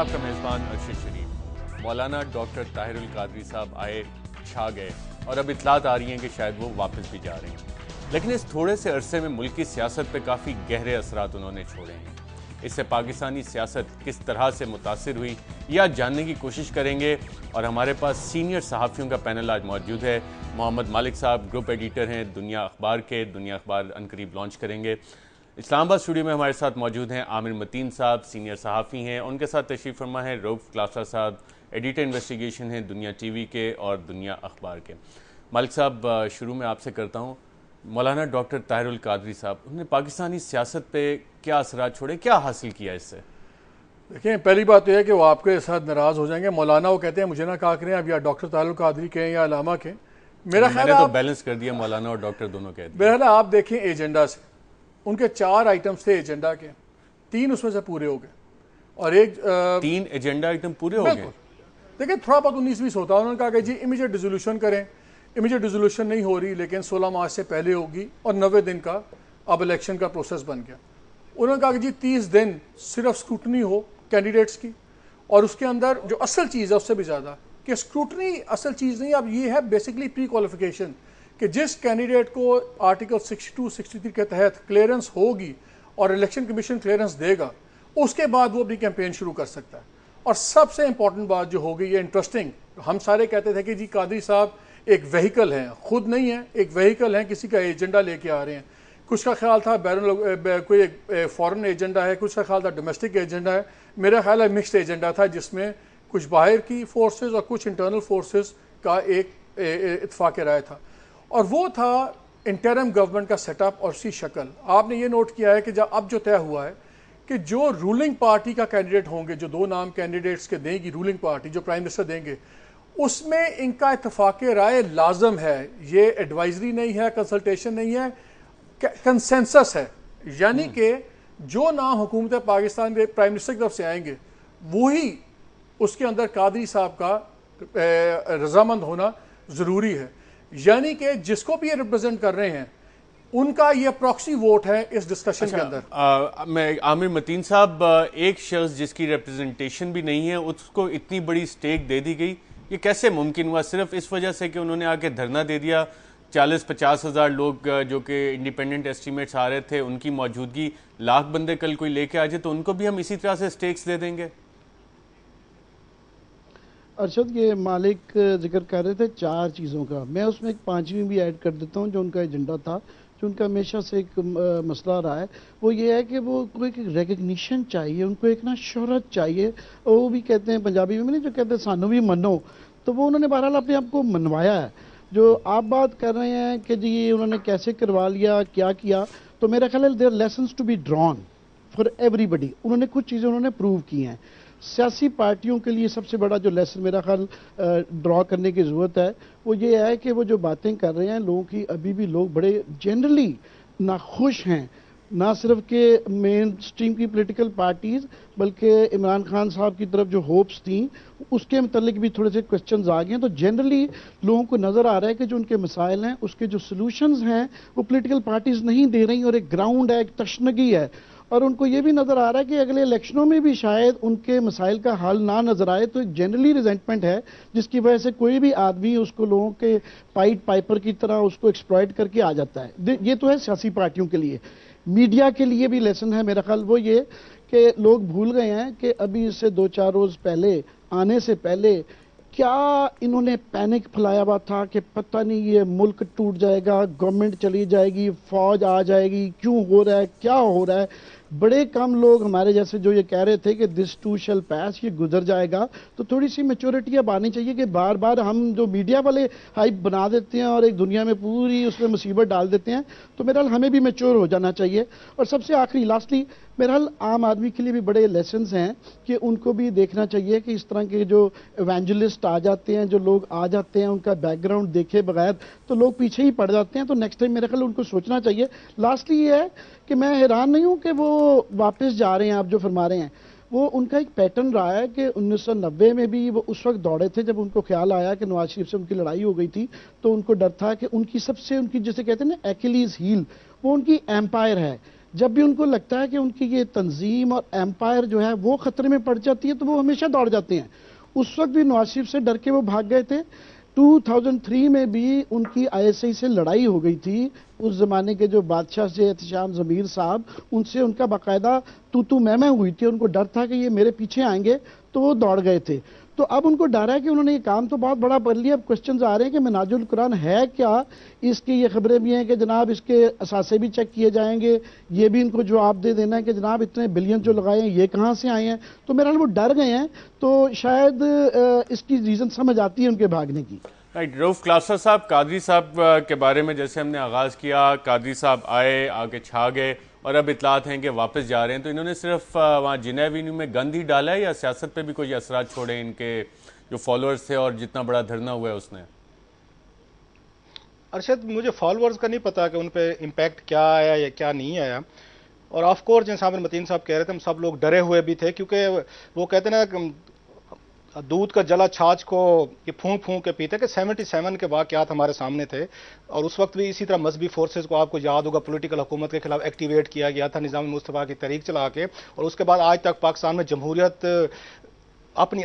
आपका मेज़बान अरशद शरीफ। मौलाना डॉक्टर ताहिरुल कादरी साहब आए, छा गए और अब इतलात आ रही हैं कि शायद वो वापस भी जा रहे हैं। लेकिन इस थोड़े से अरसे में मुल्क की सियासत पर काफ़ी गहरे असरात उन्होंने छोड़े हैं। इससे पाकिस्तानी सियासत किस तरह से मुतासिर हुई यह आज जानने की कोशिश करेंगे और हमारे पास सीनियर सहाफ़ियों का पैनल आज मौजूद है। मोहम्मद मालिक साहब ग्रुप एडिटर हैं दुनिया अखबार के, दुनिया अखबार अनकरीब लॉन्च करेंगे। इस्लामाबाद स्टूडियो में हमारे साथ मौजूद हैं आमिर मतीन साहब, सीनियर सहाफ़ी हैं। उनके साथ तशरीफ़ फरमा है रऊफ़ क्लासा साहब, एडिटर इन्वेस्टिगेशन हैं दुनिया टीवी के और दुनिया अखबार के। मालिक साहब, शुरू में आपसे करता हूँ। मौलाना डॉक्टर ताहिरुल कादरी साहब, उन्होंने पाकिस्तानी सियासत पे क्या असरात छोड़े, क्या हासिल किया इससे? देखिए, पहली बात तो यह है कि वो आपके साथ नाराज़ हो जाएंगे। मौलाना वो कहते हैं मुझे ना कहा करें, अब या डॉक्टर ताहिरुल कादरी के या अलामा के। मेरा ख्याल मैंने तो बैलेंस कर दिया, मौलाना और डॉक्टर दोनों कह दिए। मेरा ख्याल आप देखें एजेंडा से, उनके 4 आइटम्स थे एजेंडा के, 3 उसमें से पूरे हो गए और एक 3 एजेंडा आइटम पूरे हो गए। देखिए, थोड़ा बहुत 19-20 होता है। उन्होंने कहा कि जी इमीडिएट डिसोल्यूशन करें। इमीडिएट डिसोल्यूशन नहीं हो रही, लेकिन 16 मार्च से पहले होगी और 90 दिन का अब इलेक्शन का प्रोसेस बन गया। उन्होंने कहा कि जी 30 दिन सिर्फ स्क्रूटनी हो कैंडिडेट्स की, और उसके अंदर जो असल चीज़ है उससे भी ज़्यादा कि स्क्रूटनी असल चीज़ नहीं, अब ये है बेसिकली प्री क्वालिफिकेशन कि जिस कैंडिडेट को आर्टिकल 62-63 के तहत क्लियरेंस होगी और इलेक्शन कमीशन क्लियरेंस देगा, उसके बाद वो अपनी कैंपेन शुरू कर सकता है। और सबसे इंपॉर्टेंट बात जो हो गई है इंटरेस्टिंग, हम सारे कहते थे कि जी कादरी साहब एक व्हीकल हैं, खुद नहीं है, एक व्हीकल हैं, किसी का एजेंडा लेके आ रहे हैं। कुछ का ख्याल था कोई एक फॉरेन एजेंडा है, कुछ का ख्याल था डोमेस्टिक एजेंडा है। मेरा ख्याल है मिक्स्ड एजेंडा था, जिसमें कुछ बाहर की फोर्सेस और कुछ इंटरनल फोर्सेस का एक इत्फाक राय था, और वो था इंटरिम गवर्नमेंट का सेटअप और उसकी शक्ल। आपने ये नोट किया है कि जब अब जो तय हुआ है कि जो रूलिंग पार्टी का कैंडिडेट होंगे, जो 2 नाम कैंडिडेट्स के देंगी रूलिंग पार्टी, जो प्राइम मिनिस्टर देंगे, उसमें इनका इत्फाक राय लाजम है। ये एडवाइजरी नहीं है, कंसल्टेशन नहीं है, कंसेंसस है। यानी कि जो नाम हुकूमत पाकिस्तान के प्राइम मिनिस्टर की तरफ से आएंगे, वही उसके अंदर कादरी साहब का रजामंद होना ज़रूरी है। यानी कि जिसको भी ये रिप्रेजेंट कर रहे हैं, उनका ये प्रॉक्सी वोट है इस डिस्कशन के अंदर। मैं आमिर मतीन साहब, एक शख्स जिसकी रिप्रेजेंटेशन भी नहीं है उसको इतनी बड़ी स्टेक दे दी गई, ये कैसे मुमकिन हुआ? सिर्फ इस वजह से कि उन्होंने आके धरना दे दिया, 40-50 हज़ार लोग जो कि इंडिपेंडेंट एस्टीमेट्स आ रहे थे, उनकी मौजूदगी, लाख बंदे कल कोई लेके आ जाए तो उनको भी हम इसी तरह से स्टेक्स दे देंगे? अरशद, ये मालिक जिक्र कर रहे थे 4 चीज़ों का, मैं उसमें एक 5वीं भी ऐड कर देता हूँ जो उनका एजेंडा था, जो उनका हमेशा से एक मसला रहा है। वो ये है कि वो कोई एक रिकग्निशन चाहिए, उनको एक ना शोहरत चाहिए। वो भी कहते हैं पंजाबी में नहीं, जो कहते हैं सानू भी मनो, तो वो उन्होंने बहरहाल अपने आप को मनवाया है। जो आप बात कर रहे हैं कि जी उन्होंने कैसे करवा लिया, क्या किया, तो मेरा ख्याल है there lessons to be drawn for everybody. उन्होंने कुछ चीज़ें उन्होंने प्रूव की हैं। सियासी पार्टियों के लिए सबसे बड़ा जो लेसन मेरा ख्याल ड्रॉ करने की ज़रूरत है, वो ये है कि वो जो बातें कर रहे हैं लोगों की, अभी भी लोग बड़े जनरली नाखुश हैं, ना सिर्फ के मेन स्ट्रीम की पॉलिटिकल पार्टीज़, बल्कि इमरान खान साहब की तरफ जो होप्स थी उसके मतलब भी थोड़े से क्वेश्चंस आ गए हैं। तो जनरली लोगों को नज़र आ रहा है कि जो उनके मसाइल हैं उसके जो सलूशंस हैं वो पॉलिटिकल पार्टीज़ नहीं दे रही, और एक ग्राउंड है, एक तशनगी है। और उनको ये भी नज़र आ रहा है कि अगले इलेक्शनों में भी शायद उनके मसाइल का हल ना नज़र आए, तो एक जनरली रिजेंटमेंट है जिसकी वजह से कोई भी आदमी उसको लोगों के पाइट पाइपर की तरह उसको एक्सप्लॉइट करके आ जाता है। ये तो है सियासी पार्टियों के लिए। मीडिया के लिए भी लेसन है मेरा ख्याल, वो ये कि लोग भूल गए हैं कि अभी इससे 2-4 रोज़ पहले आने से पहले क्या इन्होंने पैनिक फैलाया हुआ था कि पता नहीं ये मुल्क टूट जाएगा, गवर्नमेंट चली जाएगी, फौज आ जाएगी, क्यों हो रहा है, क्या हो रहा है। बड़े कम लोग हमारे जैसे जो ये कह रहे थे कि दिस टू शैल पास, ये गुजर जाएगा। तो थोड़ी सी मैच्योरिटी अब आनी चाहिए कि बार बार हम जो मीडिया वाले हाइप बना देते हैं और एक दुनिया में पूरी उसमें मुसीबत डाल देते हैं, तो मेरा हमें भी मैच्योर हो जाना चाहिए। और सबसे आखिरी लास्टली मेरा आम आदमी के लिए भी बड़े लेसन्स हैं कि उनको भी देखना चाहिए कि इस तरह के जो इवेंजलिस्ट आ जाते हैं, जो लोग आ जाते हैं, उनका बैकग्राउंड देखे बगैर तो लोग पीछे ही पड़ जाते हैं। तो नेक्स्ट टाइम मेरे ख्याल उनको सोचना चाहिए। लास्टली ये है कि मैं हैरान नहीं हूँ कि वो वापस जा रहे हैं, आप जो फरमा रहे हैं वो उनका एक पैटर्न रहा है कि 1990 में भी वो उस वक्त दौड़े थे जब उनको ख्याल आया कि नवाज शरीफ से उनकी लड़ाई हो गई थी, तो उनको डर था कि उनकी सबसे, उनकी जैसे कहते हैं ना एक्िलीज हील, वो उनकी एम्पायर है। जब भी उनको लगता है कि उनकी ये तंजीम और एम्पायर जो है वो खतरे में पड़ जाती है तो वो हमेशा दौड़ जाते हैं। उस वक्त भी नवाज शरीफ से डर के वो भाग गए थे। 2003 में भी उनकी ISI से लड़ाई हो गई थी। उस जमाने के जो बादशाह से एहतशाम ज़मीर साहब, उनसे उनका बाकायदा तू मैं हुई थी। उनको डर था कि ये मेरे पीछे आएंगे, तो वो दौड़ गए थे। तो अब उनको डर है कि उन्होंने ये काम तो बहुत बड़ा कर लिया। अब क्वेश्चंस आ रहे हैं कि मिनाजुल कुरान है क्या, इसकी ये खबरें भी हैं कि जनाब इसके असासे भी चेक किए जाएंगे। ये भी इनको जवाब दे देना है कि जनाब इतने बिलियन जो लगाए हैं ये कहाँ से आए हैं। तो मेरा वो डर गए हैं, तो शायद इसकी रीज़न समझ आती है उनके भागने की। राइट, रऊफ क्लासर साहब, कादरी साहब के बारे में जैसे हमने आगाज़ किया, कादरी साहब आए, आके छा गए और अब इतलात हैं कि वापस जा रहे हैं, तो इन्होंने सिर्फ वहाँ जिना एवेन्यू में गंद ही डाला है या सियासत पे भी कोई असरात छोड़े इनके जो फॉलोअर्स थे और जितना बड़ा धरना हुआ है उसने? अरशद, मुझे फॉलोअर्स का नहीं पता कि उन पर इम्पैक्ट क्या आया या क्या नहीं आया। और ऑफ कोर्स जैसा मतीन साहब कह रहे थे, हम सब लोग डरे हुए भी थे, क्योंकि वो कहते ना दूध का जला छाछ को ये फूंक फूंक के पीते कि 77 के वाक़यात हमारे सामने थे। और उस वक्त भी इसी तरह मजहबी फोर्सेस को, आपको याद होगा, पॉलिटिकल हुकूमत के खिलाफ एक्टिवेट किया गया था निज़ाम मुस्तफ़ा की तहरीक चला के। और उसके बाद आज तक पाकिस्तान में जमहूरियत अपनी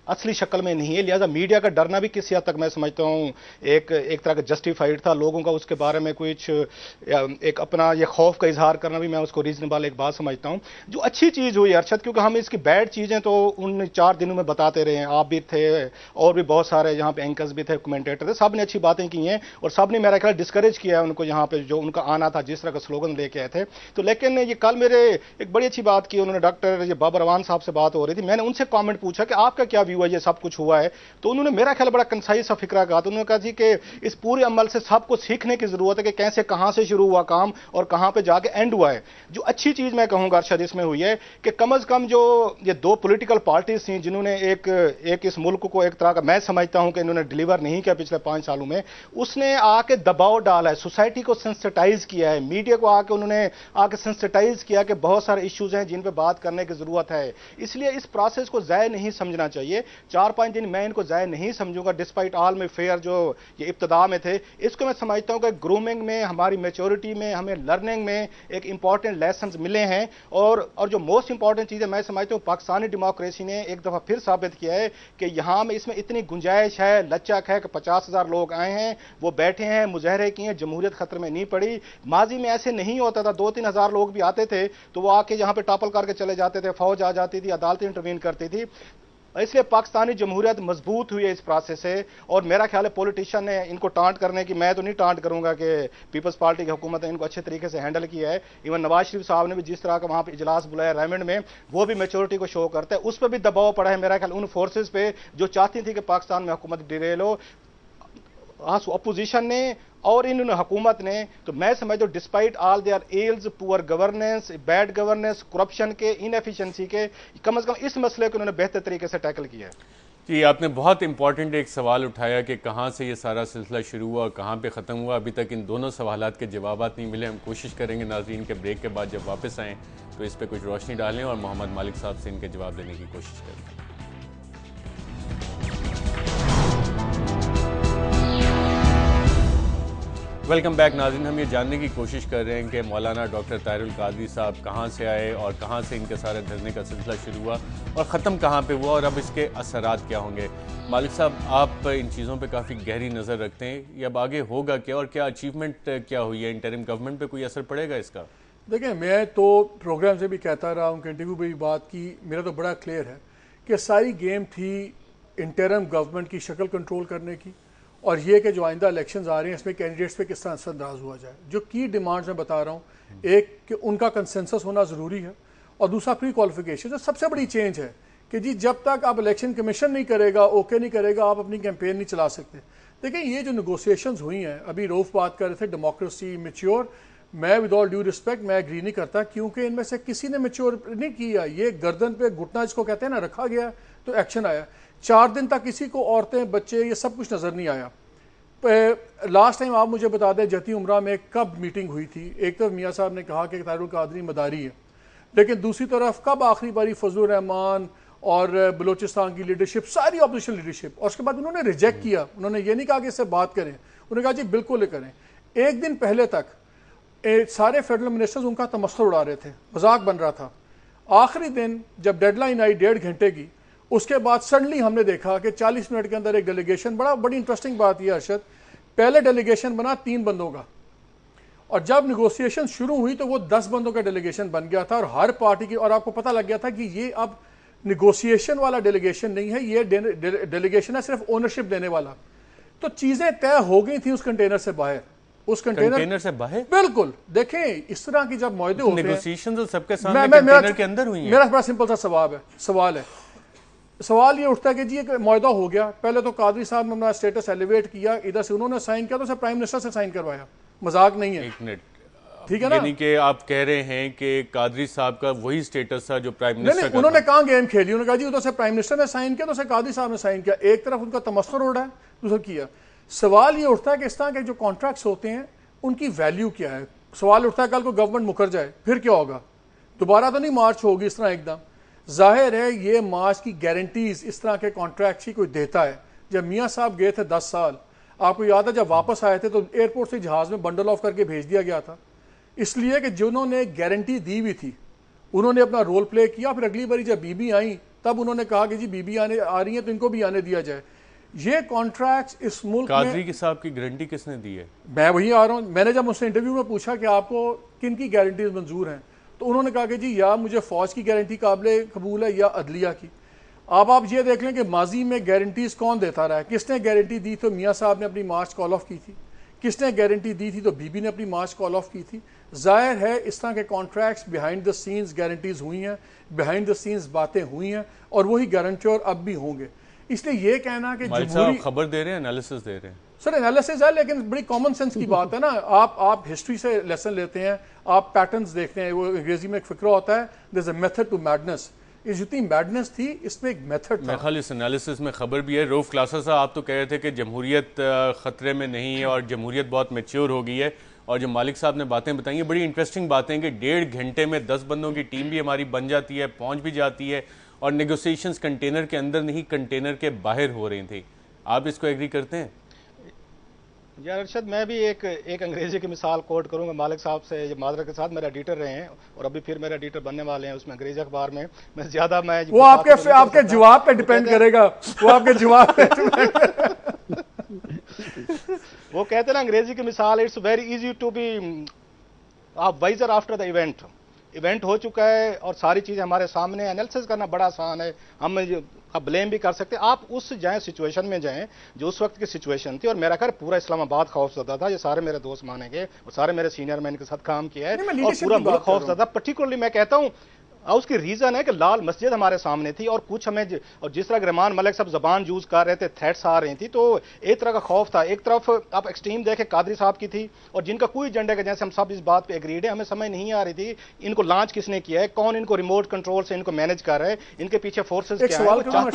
असली शक्ल में नहीं है। लिहाजा मीडिया का डरना भी किसी हद तक मैं समझता हूँ एक तरह का जस्टिफाइड था। लोगों का उसके बारे में कुछ एक अपना ये खौफ का इजहार करना भी मैं उसको रीजनेबल एक बात समझता हूँ। जो अच्छी चीज़ हुई अरशद, क्योंकि हम इसकी बैड चीज़ें तो उन 4 दिनों में बताते रहे हैं, आप भी थे और भी बहुत सारे यहाँ पे एंकर्स भी थे, कमेंटेटर थे, सब ने अच्छी बातें की हैं और सब ने मेरा ख्याल डिस्करेज किया है उनको यहाँ पे जो उनका आना था, जिस तरह का स्लोगन लेके आए थे। तो लेकिन ये कल मेरे एक बड़ी अच्छी बात की उन्होंने, डॉक्टर ये बाबर अवान साहब से बात हो रही थी, मैंने उनसे कॉमेंट पूछा कि आपका क्या व्यू है ये सब कुछ हुआ है। तो उन्होंने मेरा ख्याल बड़ा कंसाइज सा फिक्रा कहा। तो उन्होंने कहा जी कि इस पूरे अमल से सबको सीखने की जरूरत है कि कैसे कहां से शुरू हुआ काम और कहां पे जाके एंड हुआ है। जो अच्छी चीज मैं कहूंगा अरशद इसमें हुई है कि कम अज कम जो ये 2 पॉलिटिकल पार्टीज थी जिन्होंने एक इस मुल्क को एक तरह का, मैं समझता हूं कि इन्होंने डिलीवर नहीं किया पिछले 5 सालों में, उसने आके दबाव डाला है, सोसाइटी को सेंसिटाइज किया है, मीडिया को आके उन्होंने आके सेंसिटाइज किया कि बहुत सारे इश्यूज हैं जिन पे बात करने की जरूरत है। इसलिए इस प्रोसेस को जाया नहीं समझना चाहिए। 4-5 दिन मैं इनको जाया नहीं समझूंगा, डिस्पाइट ऑल में फेयर जो ये इब्तदा में थे। इसको मैं समझता हूं कि ग्रूमिंग में, हमारी मैच्योरिटी में, हमें लर्निंग में एक इंपॉर्टेंट लेसन्स मिले हैं। और जो मोस्ट इंपॉर्टेंट चीज है मैं समझता हूं, पाकिस्तानी डेमोक्रेसी ने एक दफा फिर साबित किया है कि यहां में इसमें इतनी गुंजाइश है, लचक है कि 50,000 लोग आए हैं, वो बैठे हैं, मुजाहरे किए हैं, जमहूरियत खतरे में नहीं पड़ी। माजी में ऐसे नहीं होता था, 2-3 हजार लोग भी आते थे तो वो आके यहां पे टॉपल करके चले जाते थे, फौज आ जाती थी, अदालतें इंटरवीन करती थी। इसलिए पाकिस्तानी जमहूरियत मजबूत हुई है इस प्रोसेस से। और मेरा ख्याल है पॉलिटिशियन ने इनको टांट करने की, मैं तो नहीं टांट करूंगा कि पीपल्स पार्टी की हुकूमत ने इनको अच्छे तरीके से हैंडल किया है। इवन नवाज शरीफ साहब ने भी जिस तरह का वहां पर इजलास बुलाया रेमंड में, वो भी मैच्योरिटी को शो करता है। उस पर भी दबाव पड़ा है मेरा ख्याल उन फोर्सेज पे जो चाहती थी कि पाकिस्तान में हुकूमत डिरेल हो, अपोजिशन ने और इन हुकूमत ने। तो मैं समझता हूं despite all their ills, poor governance, bad governance, corruption के, इनएफिशिएंसी के, कम से कम इस मसले को उन्होंने बेहतर तरीके से टैकल किया है। जी, आपने बहुत इंपॉर्टेंट एक सवाल उठाया कि कहाँ से ये सारा सिलसिला शुरू हुआ, कहाँ पे ख़त्म हुआ। अभी तक इन दोनों सवालात के जवाब नहीं मिले। हम कोशिश करेंगे नाज़रीन के ब्रेक के बाद जब वापस आएँ तो इस पर कुछ रोशनी डालें और मोहम्मद मालिक साहब से इनके जवाब लेने की कोशिश करें। वेलकम बैक नाज़रीन। हम ये जानने की कोशिश कर रहे हैं कि मौलाना डॉक्टर ताहिरुल कादरी साहब कहाँ से आए और कहाँ से इनके सारे धरने का सिलसिला शुरू हुआ और ख़त्म कहाँ पे हुआ और अब इसके असरात क्या होंगे। मालिक साहब, आप इन चीज़ों पे काफ़ी गहरी नज़र रखते हैं, ये अब आगे होगा क्या और क्या अचीवमेंट क्या हुई है? इंटरिम गवर्नमेंट पे कोई असर पड़ेगा इसका? देखिए, मैं तो प्रोग्राम से भी कहता रहा, उनके इंटरव्यू में भी बात की, मेरा तो बड़ा क्लियर है कि सारी गेम थी इंटरिम गवर्नमेंट की शक्ल कंट्रोल करने की और ये कि जो आइंदा इलेक्शंस आ रहे हैं इसमें कैंडिडेट्स पे किस तरह असरअंदाज हुआ जाए। जो की डिमांड्स मैं बता रहा हूँ, एक कि उनका कंसेंसस होना ज़रूरी है और दूसरा प्री क्वालिफिकेशन। जो सबसे बड़ी चेंज है कि जी जब तक आप इलेक्शन कमीशन नहीं करेगा, ओके नहीं करेगा, आप अपनी कैंपेन नहीं चला सकते। देखिए, ये जो नेगोशिएशंस हुई हैं, अभी रऊफ बात कर रहे थे डेमोक्रेसी मैच्योर, मैं विद ऑल ड्यू रिस्पेक्ट मैं एग्री नहीं करता, क्योंकि इनमें से किसी ने मैच्योर नहीं किया। ये गर्दन पे घुटना जिसको कहते हैं ना रखा गया तो एक्शन आया। 4 दिन तक किसी को औरतें, बच्चे, ये सब कुछ नज़र नहीं आया। लास्ट टाइम आप मुझे बता दें जती उमरा में कब मीटिंग हुई थी? एक तरफ मियाँ साहब ने कहा कि ताहिरुल कादरी मदारी है, लेकिन दूसरी तरफ कब आखिरी बारी फजलुर रहमान और बलोचिस्तान की लीडरशिप, सारी ऑपोजिशन लीडरशिप, और उसके बाद उन्होंने रिजेक्ट किया। उन्होंने ये नहीं कहा कि इससे बात करें, उन्होंने कहा जी बिल्कुल करें। एक दिन पहले तक सारे फेडरल मिनिस्टर्स उनका तमस्खुर उड़ा रहे थे, मजाक बन रहा था। आखिरी दिन जब डेडलाइन आई 1.5 घंटे की, उसके बाद सडनली हमने देखा कि 40 मिनट के अंदर एक डेलीगेशन, बड़ी इंटरेस्टिंग बात यह अरशद, पहले डेलीगेशन बना 3 बंदों का, और जब निगोसिएशन शुरू हुई तो वो 10 बंदों का डेलीगेशन बन गया था, और हर पार्टी की, और आपको पता लग गया था कि ये अब निगोसिएशन वाला डेलीगेशन नहीं है, ये डेलीगेशन है सिर्फ ओनरशिप देने वाला। तो चीजें तय हो गई थी उस कंटेनर से बाहर, उस कंटेनर से बाहर। बिल्कुल, देखें इस तरह की जब मुआहदे होते हैं, नेगोशिएशन तो सबके सामने कंटेनर के अंदर हुई है। मेरा बड़ा सिंपल सा सवाल ये उठता है कि जी एक मुआहदा हो गया, पहले तो कादरी साहब ने अपना स्टेटस एलिवेट किया, इधर से उन्होंने साइन किया, तो उसे प्राइम मिनिस्टर से साइन करवाया, मजाक नहीं है। एक मिनट, ठीक है ना? यानी कि आप कह रहे हैं कि कादरी साहब का वही स्टेटस था जो प्राइम मिनिस्टर का उन्होंने कहाँ गेम खेली, उन्होंने कहा जी उधर से प्राइम मिनिस्टर ने साइन किया, तो उसे कादरी साहब ने साइन किया। एक तरफ उनका तमस्खुर हो रहा है, दूसरा किया। सवाल ये उठता है कि इस तरह के जो कॉन्ट्रैक्ट्स होते हैं उनकी वैल्यू क्या है। सवाल उठता है कल को गवर्नमेंट मुकर जाए फिर क्या होगा, दोबारा तो नहीं मार्च होगी इस तरह एकदम। जाहिर है ये मार्च की गारंटीज इस तरह के कॉन्ट्रैक्ट ही कोई देता है। जब मियाँ साहब गए थे 10 साल, आपको याद है जब वापस आए थे तो एयरपोर्ट से जहाज में बंडल ऑफ करके भेज दिया गया था, इसलिए कि जिन्होंने गारंटी दी हुई थी उन्होंने अपना रोल प्ले किया। फिर अगली बारी जब बीबी आई तब उन्होंने कहा कि जी बीबी आ रही है तो इनको भी आने दिया जाए। ये कॉन्ट्रैक्ट्स इस मुल्क कादरी के साहब की गारंटी किसने दी है? मैं वही आ रहा हूँ। मैंने जब मुझसे इंटरव्यू में पूछा कि आपको किन की गारंटीज मंजूर हैं, तो उन्होंने कहा कि जी या मुझे फौज की गारंटी काबिल कबूल है या अदलिया की। अब आप ये देख लें कि माजी में गारंटीज कौन देता रहा है। किसने गारंटी दी तो मियाँ साहब ने अपनी मार्च कॉल ऑफ की थी, किसने गारंटी दी थी तो बीबी ने अपनी मार्च कॉल ऑफ की थी। जाहिर है इस तरह के contracts behind the scenes guarantees हुई हैं, बिहाइंड द सीन्स बातें हुई हैं, और वही गारंटर अब भी होंगे। इसलिए ये कहना कि जमहूरी खबर दे रहे हैं, एनालिसिस दे रहे हैं। सर एनालिसिस है लेकिन बड़ी कॉमन सेंस की बात है ना। आप हिस्ट्री से लेसन लेते हैं, आप पैटर्न्स देखते हैं। वो अंग्रेजी में एक फिक्रा होता है, there is a method to madness. ये जितनी मैडनेस थी इसमें एक मेथड था। खाली इस एनालिसिस में खबर भी है। रऊफ क्लासा साहब आप तो कह रहे थे कि जमहूरियत खतरे में नहीं है और जमहूरियत बहुत मैच्योर हो गई है, और जो मालिक साहब ने बातें बताई हैं बड़ी इंटरेस्टिंग बातें कि 1.5 घंटे में 10 बंदों की टीम भी हमारी बन जाती है, पहुंच भी जाती है, और नेगोशिएशंस कंटेनर के अंदर नहीं कंटेनर के बाहर हो रही थी। आप इसको एग्री करते हैं? यार अरशद, मैं भी एक अंग्रेजी की मिसाल कोट करूंगा मालिक साहब से। माजरत के साथ मेरे एडिटर रहे हैं और अभी फिर मेरे एडिटर बनने वाले हैं उसमें अंग्रेजी अखबार में। मैं ज्यादा वो आपके जवाब पे डिपेंड करेगा, वो आपके जवाब पे वो कहते हैं ना अंग्रेजी की मिसाल, it's very easy to be wiser after the event हो चुका है और सारी चीजें हमारे सामने, एनालिसिस करना बड़ा आसान है। हम अब ब्लेम भी कर सकते हैं। आप उस जाएं सिचुएशन में जाएं जो उस वक्त की सिचुएशन थी, और मेरा ख्याल पूरा इस्लामाबाद खौफजदा था। ये सारे मेरे दोस्त मानेंगे और सारे मेरे सीनियर मैन के साथ काम किया है, और पूरा मुल्क खौफजदा। पर्टिकुलरली मैं कहता हूं उसकी रीजन है कि लाल मस्जिद हमारे सामने थी, और कुछ हमें, और जिस तरह रहमान मलिक साहब जबान यूज कर रहे थे, थ्रेट्स आ रही थी, तो एक तरह का खौफ था। एक तरफ आप एक्सट्रीम देखें कादरी साहब की थी, और जिनका कोई एजेंडा का, जैसे हम सब इस बात पे एग्रीड है, हमें समझ नहीं आ रही थी इनको लॉन्च किसने किया है, कौन इनको रिमोट कंट्रोल से इनको मैनेज कर रहा है, इनके पीछे फोर्सेस क्या है।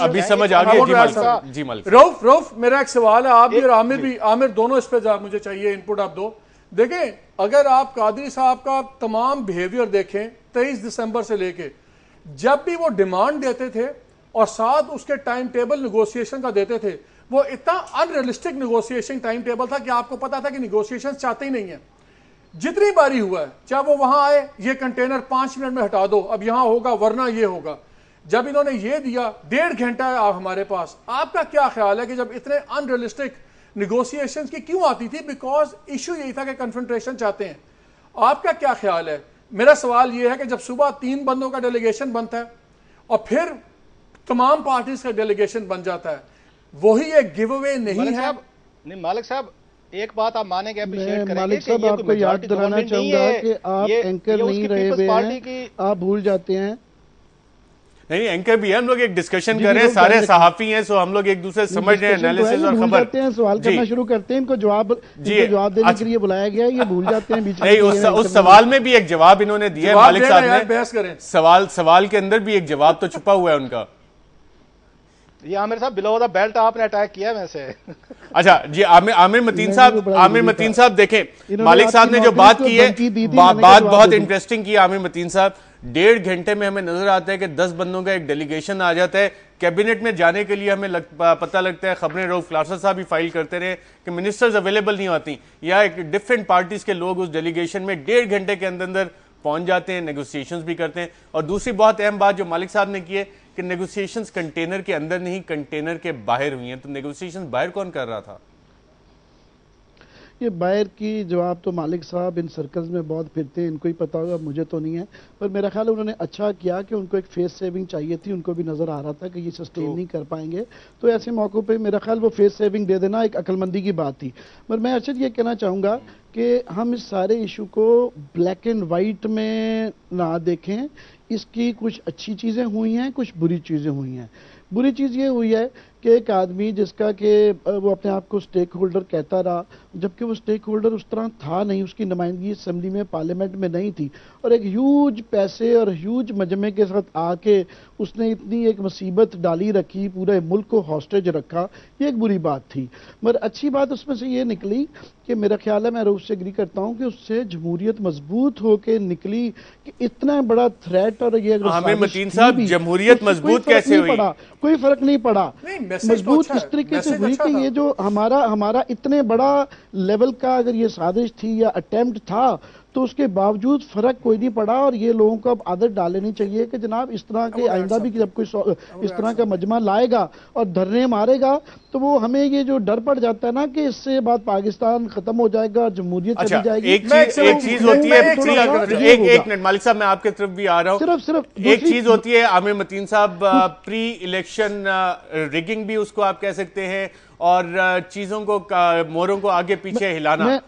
अभी समझ आ गया जी मलिक। रऊफ मेरा एक सवाल है, आप भी और आमिर दोनों इस पे मुझे चाहिए इनपुट आप दो। देखें, अगर आप कादरी साहब का तमाम बिहेवियर देखें 23 दिसंबर से लेके, जब भी वो डिमांड देते थे और साथ उसके टाइम टेबल निगोशिएशन का देते थे, वो इतना अनरियलिस्टिक निगोशिएशन टाइम टेबल था कि आपको पता था कि निगोशिएशन चाहते ही नहीं है। जितनी बारी हुआ है, चाहे वो वहां आए, ये कंटेनर 5 मिनट में हटा दो, अब यहां होगा वरना ये होगा। जब इन्होंने ये दिया 1.5 घंटा है आप हमारे पास, आपका क्या ख्याल है कि जब इतने अनरियलिस्टिक निगोशिएशंस की क्यों आती थी? बिकॉज इश्यू यही था कि कन्फ्रंटेशन चाहते हैं। आपका क्या ख्याल है? मेरा सवाल यह है कि जब सुबह 3 बंदों का डेलीगेशन बनता है और फिर तमाम पार्टीज का डेलीगेशन बन जाता है, वही एक गिव अवे नहीं है। नहीं मालिक साहब, एक बात आप मानेंगे, अप्रिशिएट करेंगे, मालिक साहब आपको याद दिलाना चाहूंगा कि आप एंकर नहीं रहे हुए हैं, आप भूल जाते हैं। नहीं, एंकर भी है, हम लोग एक डिस्कशन कर रहे हैं, सारे सहाफी हैं, सो हम लोग एक दूसरे समझ रहे हैं, एनालिसिस और खबर जाते हैं, सवाल करना शुरू करते हैं, इनको जवाब देने के लिए बुलाया गया, ये भूल जाते हैं बीच में। उस सवाल में भी एक जवाब इन्होंने दिया है मालिक साहब ने, सवाल के अंदर भी एक जवाब तो छुपा हुआ है उनका। ये आमिर साहब बिलो द बेल्ट आपने अटैक किया वैसे। अच्छा जी, आमिर मतीन साहब देखें, मालिक साहब ने जो बात की है, बात बहुत इंटरेस्टिंग की आमिर मतीन साहब। 1.5 घंटे में हमें नजर आता है कि 10 बंदों का एक डेलीगेशन आ जाता है कैबिनेट में जाने के लिए। हमें पता लगता है, खबरें रऊफ क्लासा साहब भी फाइल करते रहे कि मिनिस्टर्स अवेलेबल नहीं होती, या एक डिफरेंट पार्टीज के लोग उस डेलीगेशन में 1.5 घंटे के अंदर पहुंच जाते हैं, नेगोशिएशंस भी करते हैं। और दूसरी बहुत अहम बात जो मालिक साहब ने की है कि नेगोशिएशंस कंटेनर के अंदर नहीं, कंटेनर के बाहर हुई हैं। तो नेगोशिएशंस बाहर कौन कर रहा था? ये बाहर की जवाब तो मालिक साहब इन सर्कल्स में बहुत फिरते हैं, इनको ही पता होगा, मुझे तो नहीं है। पर मेरा ख्याल है उन्होंने अच्छा किया कि उनको एक फेस सेविंग चाहिए थी, उनको भी नज़र आ रहा था कि ये सस्टेन नहीं कर पाएंगे, तो ऐसे मौक़ों पे मेरा ख्याल वो फेस सेविंग दे देना एक अक्लमंदी की बात थी। पर मैं अर्शद ये कहना चाहूँगा कि हम इस सारे इशू को ब्लैक एंड वाइट में ना देखें। इसकी कुछ अच्छी चीज़ें हुई हैं, कुछ बुरी चीज़ें हुई हैं। बुरी चीज़ ये हुई है कि एक आदमी जिसका कि वो अपने आप को स्टेक होल्डर कहता रहा, जबकि वो स्टेक होल्डर उस तरह था नहीं, उसकी नुमाइंदगी असम्बली में, पार्लियामेंट में नहीं थी, और एक ह्यूज पैसे और ह्यूज मजमे के साथ आके उसने इतनी एक मुसीबत डाली रखी, पूरे मुल्क को हॉस्टेज रखा। ये एक बुरी बात थी। मगर अच्छी बात उसमें से ये निकली कि मेरा ख्याल है, मैं रूफ से एग्री करता हूँ कि उससे जमहूरियत मजबूत होकर निकली कि इतना बड़ा थ्रेट, और ये आमिर मतीन साहब, जमहूरियत मजबूत कैसे हुई? कोई फर्क नहीं पड़ा। मजबूत इस तरीके से हुई कि ये जो हमारा इतने बड़ा लेवल का अगर ये साजिश थी या अटेम्प्ट था, तो उसके बावजूद फर्क कोई नहीं पड़ा। और ये लोगों को अब आदत डालनी चाहिए कि जनाब इस तरह के आइंदा भी जब कोई इस तरह का मजमा लाएगा और धरने मारेगा, तो वो हमें ये जो डर पड़ जाता है ना कि इससे बाद पाकिस्तान खत्म हो जाएगा, जमहूरियत चली जाएगी। एक चीज होती है, एक मिनट मालिक साहब, मैं आपके तरफ भी आ रहा हूं। सिर्फ एक चीज होती है आमिर मतीन साहब, प्री इलेक्शन रिगिंग भी उसको आप कह सकते हैं, और चीजों को, मोरों को आगे पीछे हिलाना।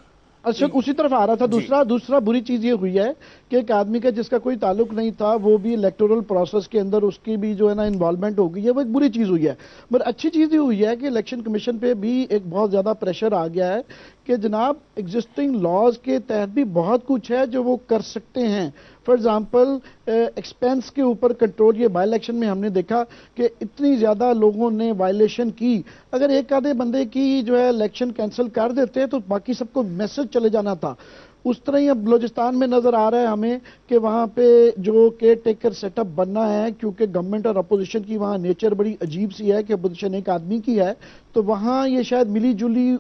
अच्छा, उसी तरफ आ रहा था। दूसरा बुरी चीज ये हुई है कि एक आदमी का जिसका कोई ताल्लुक नहीं था, वो भी इलेक्टोरल प्रोसेस के अंदर उसकी भी जो है ना इन्वॉल्वमेंट हो गई है, वो एक बुरी चीज हुई है। पर अच्छी चीज ये हुई है कि इलेक्शन कमीशन पे भी एक बहुत ज्यादा प्रेशर आ गया है कि जनाब एग्जिस्टिंग लॉज के तहत भी बहुत कुछ है जो वो कर सकते हैं। फॉर एग्जाम्पल एक्सपेंस के ऊपर कंट्रोल, ये बाई इलेक्शन में हमने देखा कि इतनी ज्यादा लोगों ने वायलेशन की, अगर एक आधे बंदे की जो है इलेक्शन कैंसिल कर देते तो बाकी सबको मैसेज चले जाना था। उस तरह ही अब बलोचिस्तान में नजर आ रहा है हमें कि वहां पे जो केयर टेकर सेटअप बनना है, क्योंकि गवर्नमेंट और अपोजिशन की वहां नेचर बड़ी अजीब सी है कि अपोजिशन एक आदमी की है, तो वहां ये शायद मिली जुली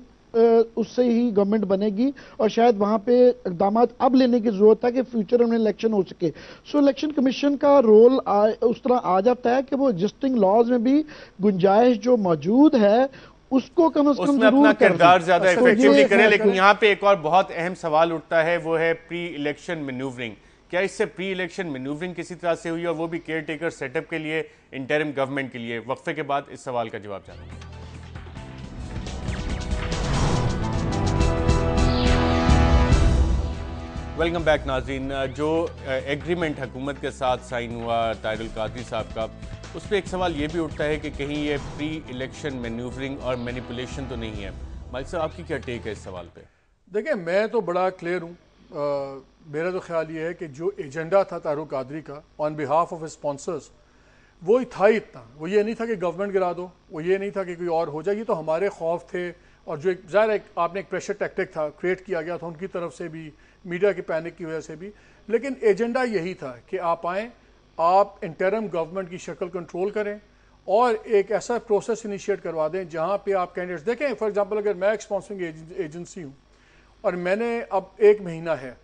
उससे ही गवर्नमेंट बनेगी, और शायद वहां पे इकदाम अब लेने की जरूरत है कि फ्यूचर में इलेक्शन हो सके। सो इलेक्शन कमीशन का रोल उस तरह आ जाता है कि वो एग्जिस्टिंग लॉज में भी गुंजाइश जो मौजूद है उसको कम से कम उसमें अपना किरदार ज्यादा इफेक्टिवली करे। लेकिन यहाँ पे एक और बहुत अहम सवाल उठता है, वो है प्री इलेक्शन मैन्यूवरिंग। क्या इससे प्री इलेक्शन मैन्यूवरिंग किसी तरह से हुई, और वो भी केयर टेकर सेटअप के लिए, इंटरिम गवर्नमेंट के लिए? वक्फे के बाद इस सवाल का जवाब जानेंगे। वेलकम बैक नाज़रीन। जो एग्रीमेंट हुकूमत के साथ साइन हुआ ताहिरुल कादरी साहब का, उस पर एक सवाल ये भी उठता है कि कहीं ये प्री इलेक्शन मैन्यूवरिंग और मैनिपुलेशन तो नहीं है? मालिक साहब, आपकी क्या टेक है इस सवाल पे? देखिए, मैं तो बड़ा क्लियर हूँ। मेरा तो ख्याल ये है कि जो एजेंडा था ताहिरुल कादरी का ऑन बिहाफ ऑफ स्पॉन्सर्स, वो ही था इतना। वो ये नहीं था कि गवर्नमेंट गिरा दो, वो ये नहीं था कि कोई और हो जाए। ये तो हमारे खौफ थे, और जो एक ज़ाहिर आपने एक प्रेशर टैक्टिक था, क्रिएट किया गया था उनकी तरफ से भी, मीडिया की पैनिक की वजह से भी। लेकिन एजेंडा यही था कि आप आएँ, आप इंटरिम गवर्नमेंट की शक्ल कंट्रोल करें, और एक ऐसा प्रोसेस इनिशिएट करवा दें जहाँ पे आप कैंडिडेट्स देखें। फॉर एग्जांपल, अगर मैं एक स्पॉन्सरिंग एजेंसी हूँ और मैंने अब 1 महीना है,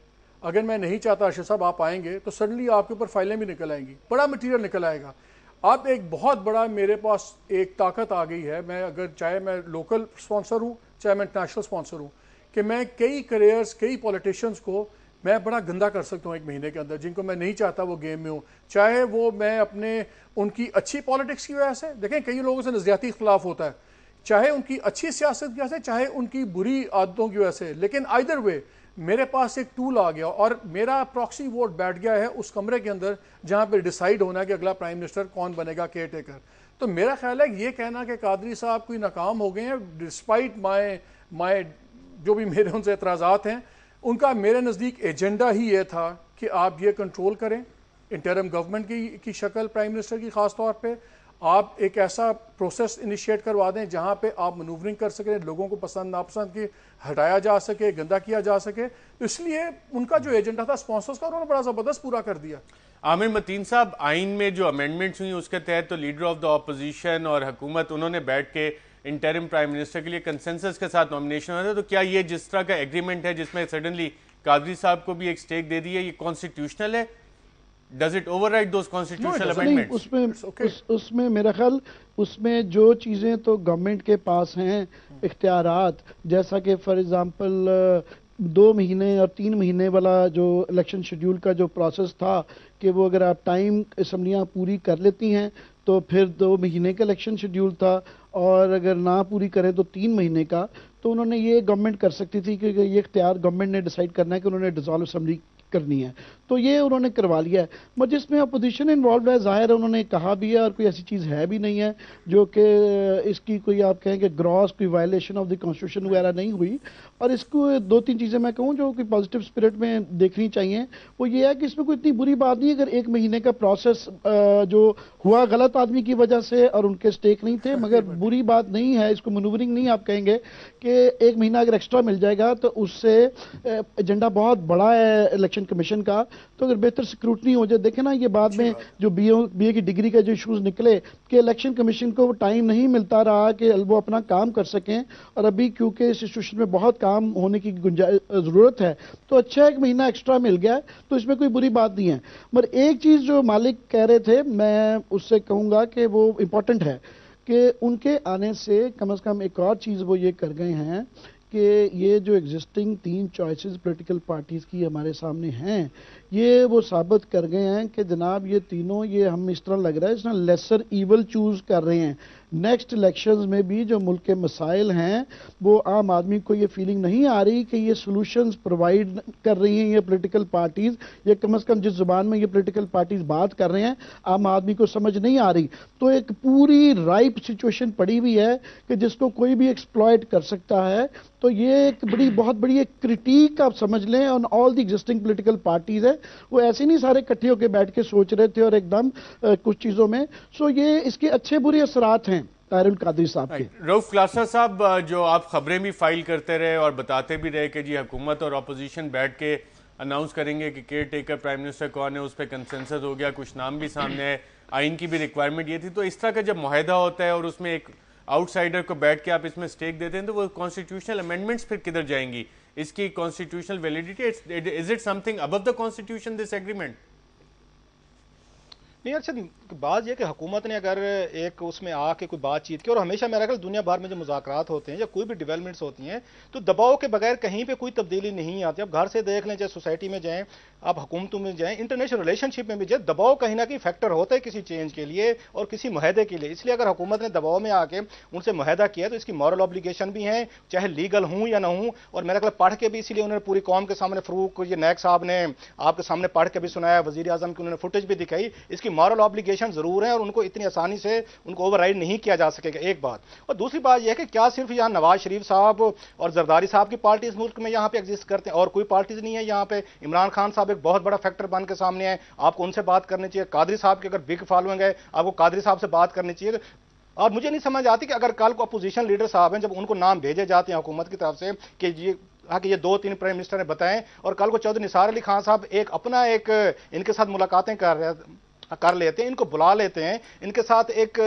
अगर मैं नहीं चाहता अर्शद साहब आप आएंगे, तो सडनली आपके ऊपर फाइलें भी निकल आएंगी, बड़ा मटीरियल निकल आएगा। आप एक बहुत बड़ा, मेरे पास एक ताकत आ गई है, मैं अगर चाहे मैं लोकल स्पॉन्सर हूँ चाहे मैं इंटरनेशनल स्पॉन्सर हूँ, कि मैं कई करियर्स, कई पॉलिटिशियंस को मैं बड़ा गंदा कर सकता हूँ 1 महीने के अंदर, जिनको मैं नहीं चाहता वो गेम में हो। चाहे वो मैं अपने उनकी अच्छी पॉलिटिक्स की वजह से, देखें कई लोगों से नज़रियाती इख्तलाफ होता है, चाहे उनकी अच्छी सियासत की वजह से, चाहे उनकी बुरी आदतों की वजह से, लेकिन आइदर वे मेरे पास एक टूल आ गया और मेरा प्रॉक्सी वोट बैठ गया है उस कमरे के अंदर जहाँ पर डिसाइड होना है कि अगला प्राइम मिनिस्टर कौन बनेगा, केयर टेकर। तो मेरा ख्याल है ये कहना कि कादरी साहब कोई नाकाम हो गए हैं, डिस्पाइट माई जो भी मेरे उनसे एतराज़ात हैं, उनका मेरे नज़दीक एजेंडा ही ये था कि आप ये कंट्रोल करें इंटरिम गवर्नमेंट की शक्ल, प्राइम मिनिस्टर की ख़ास तौर पे। आप एक ऐसा प्रोसेस इनिशिएट करवा दें जहां पे आप मनूवरिंग कर सकें, लोगों को पसंद नापसंद की हटाया जा सके, गंदा किया जा सके। तो इसलिए उनका जो एजेंडा था स्पॉन्सर्स का, उन्होंने बड़ा ज़बरदस्त पूरा कर दिया। आमिर मतीन साहब, आइन में जो अमेंडमेंट्स हुई उसके तहत तो लीडर ऑफ द ऑपोजिशन और हुकूमत उन्होंने बैठ के इंटरिम प्राइम मिनिस्टर के लिए कंसेंसस के साथ नॉमिनेशन हुआ था। तो क्या ये जिस तरह का एग्रीमेंट है जिसमें सडनली कादरी साहब को भी एक स्टेक दे दी है, ये कॉन्स्टिट्यूशनल है? Does it override those constitutional amendments? उसमें मेरा ख्याल उसमें जो चीज़ें तो गवर्नमेंट के पास हैं इख्तियारात, जैसा कि फॉर एग्जांपल 2 महीने और 3 महीने वाला जो इलेक्शन शेड्यूल का जो प्रोसेस था कि वो अगर आप टाइम असम्बलियाँ पूरी कर लेती हैं तो फिर 2 महीने का इलेक्शन शेड्यूल था, और अगर ना पूरी करें तो 3 महीने का। तो उन्होंने ये गवर्नमेंट कर सकती थी कि ये इख्तियार गवर्नमेंट ने डिसाइड करना है कि उन्होंने डिसॉल्व असम्बली करनी है, तो ये उन्होंने करवा लिया है। मगर जिसमें अपोजिशन इन्वॉल्व है, जाहिर है उन्होंने कहा भी है और कोई ऐसी चीज़ है भी नहीं है जो कि इसकी कोई आप कहें कि ग्रॉस कोई वायलेशन ऑफ द कॉन्स्टिट्यूशन वगैरह नहीं हुई। और इसको 2-3 चीज़ें मैं कहूँ जो कि पॉजिटिव स्पिरिट में देखनी चाहिए, वो ये है कि इसमें कोई इतनी बुरी बात नहीं है अगर 1 महीने का प्रोसेस जो हुआ गलत आदमी की वजह से और उनके स्टेक नहीं थे, मगर बुरी बात नहीं है, इसको मनूवरिंग नहीं आप कहेंगे कि 1 महीना अगर एक्स्ट्रा मिल जाएगा तो उससे एजेंडा बहुत बड़ा है इलेक्शन कमीशन का, तो अगर बेहतर स्क्रूटनी हो जाए। देखें ना, ये बाद में जो बीए की डिग्री का जो इश्यूज निकले कि इलेक्शन कमीशन को टाइम नहीं मिलता रहा कि वो अपना काम कर सकें, और अभी क्योंकि इस इंस्टीट्यूशन में बहुत काम होने की जरूरत है तो अच्छा 1 महीना एक्स्ट्रा मिल गया, तो इसमें कोई बुरी बात नहीं है। मगर एक चीज जो मालिक कह रहे थे, मैं उससे कहूंगा कि वो इंपॉर्टेंट है कि उनके आने से कम एक और चीज वो ये कर गए हैं कि ये जो एग्जिस्टिंग 3 चॉइसेस पॉलिटिकल पार्टीज की हमारे सामने हैं, ये वो साबित कर गए हैं कि जनाब ये तीनों, ये हम इस तरह लग रहा है इसमें लेसर ईवल चूज कर रहे हैं। नेक्स्ट इलेक्शंस में भी जो मुल्क के मसाइल हैं वो आम आदमी को ये फीलिंग नहीं आ रही कि ये सॉल्यूशंस प्रोवाइड कर रही हैं ये पॉलिटिकल पार्टीज, ये कम से कम जिस जुबान में ये पॉलिटिकल पार्टीज बात कर रहे हैं आम आदमी को समझ नहीं आ रही। तो एक पूरी राइप सिचुएशन पड़ी हुई है कि जिसको कोई भी एक्सप्लॉयट कर सकता है। तो ये एक बहुत बड़ी एक क्रिटिक आप समझ लें on all the existing political parties है। वो ऐसे नहीं सारे इकट्ठे होकर बैठ के सोच रहे थे और एकदम कुछ चीजों में। सो ये इसके अच्छे बुरे असरात हैं ताहिरुल कादरी साहब के। रऊफ क्लासा साहब, जो आप खबरें भी फाइल करते रहे और बताते भी रहे कि जी हुकूमत और अपोजिशन बैठ के अनाउंस करेंगे कि केयर टेकर प्राइम मिनिस्टर कौन है, उस पर कंसेंसस हो गया, कुछ नाम भी सामने है, आइन की भी रिक्वायरमेंट ये थी। तो इस तरह का जब मुआहदा होता है और उसमें एक आउटसाइडर को बैठ के आप इसमें स्टेक देते हैं तो वो कॉन्स्टिट्यूशनल अमेंडमेंट्स फिर किधर जाएंगी? इसकी constitutional validity, is it something above the constitution this agreement? नहीं, अच्छा बात यह कि हुकूमत ने अगर एक उसमें आके कोई बातचीत की, और हमेशा मेरा ख्याल दुनिया भर में जो मुज़ाकरात होते हैं या कोई भी डेवलपमेंट्स होती हैं तो दबाव के बगैर कहीं पे कोई तब्दीली नहीं आती। अब घर से देख लें, चाहे सोसाइटी में जाएं, आप हुकूमतों में जाएं, इंटरनेशनल रिलेशनशिप में भी जाए, दबाव कहीं ना कहीं फैक्टर होता है किसी चेंज के लिए और किसी मुआहदे के लिए। इसलिए अगर हुकूमत ने दबाव में आके उनसे मुआहदा किया तो इसकी मॉरल ऑब्लिगेशन भी है, चाहे लीगल हूं या ना हूं। और मेरा ख्याल पढ़ के भी इसीलिए उन्होंने पूरी कौम के सामने, फरूक ये नायक साहब ने आपके सामने पढ़ के भी सुनाया, वजीर आजम की उन्होंने फुटेज भी दिखाई, इसकी मॉरल ऑब्लिगेशन जरूर है और उनको इतनी आसानी से उनको ओवरराइड नहीं किया जा सकेगा, एक बात। और दूसरी बात यह है कि क्या सिर्फ यहाँ नवाज शरीफ साहब और जरदारी साहब की पार्टी इस मुल्क में यहाँ पे एग्जिस्ट करते हैं और कोई पार्टीज नहीं है यहाँ पे? इमरान खान साहब एक बहुत बड़ा फैक्टर बन के सामने है, आपको उनसे बात करनी चाहिए। कादरी साहब की अगर बिग फॉलोइंग है, आपको कादरी साहब से बात करनी चाहिए। और मुझे नहीं समझ आती कि अगर कल को अपोजिशन लीडर साहब हैं, जब उनको नाम भेजे जाते हैं हुकूमत की तरफ से कि ये 2-3 प्राइम मिनिस्टर ने बताएं, और कल को चौधरी निसार अली खान साहब एक अपना एक इनके साथ मुलाकातें कर लेते हैं, इनको बुला लेते हैं, इनके साथ एक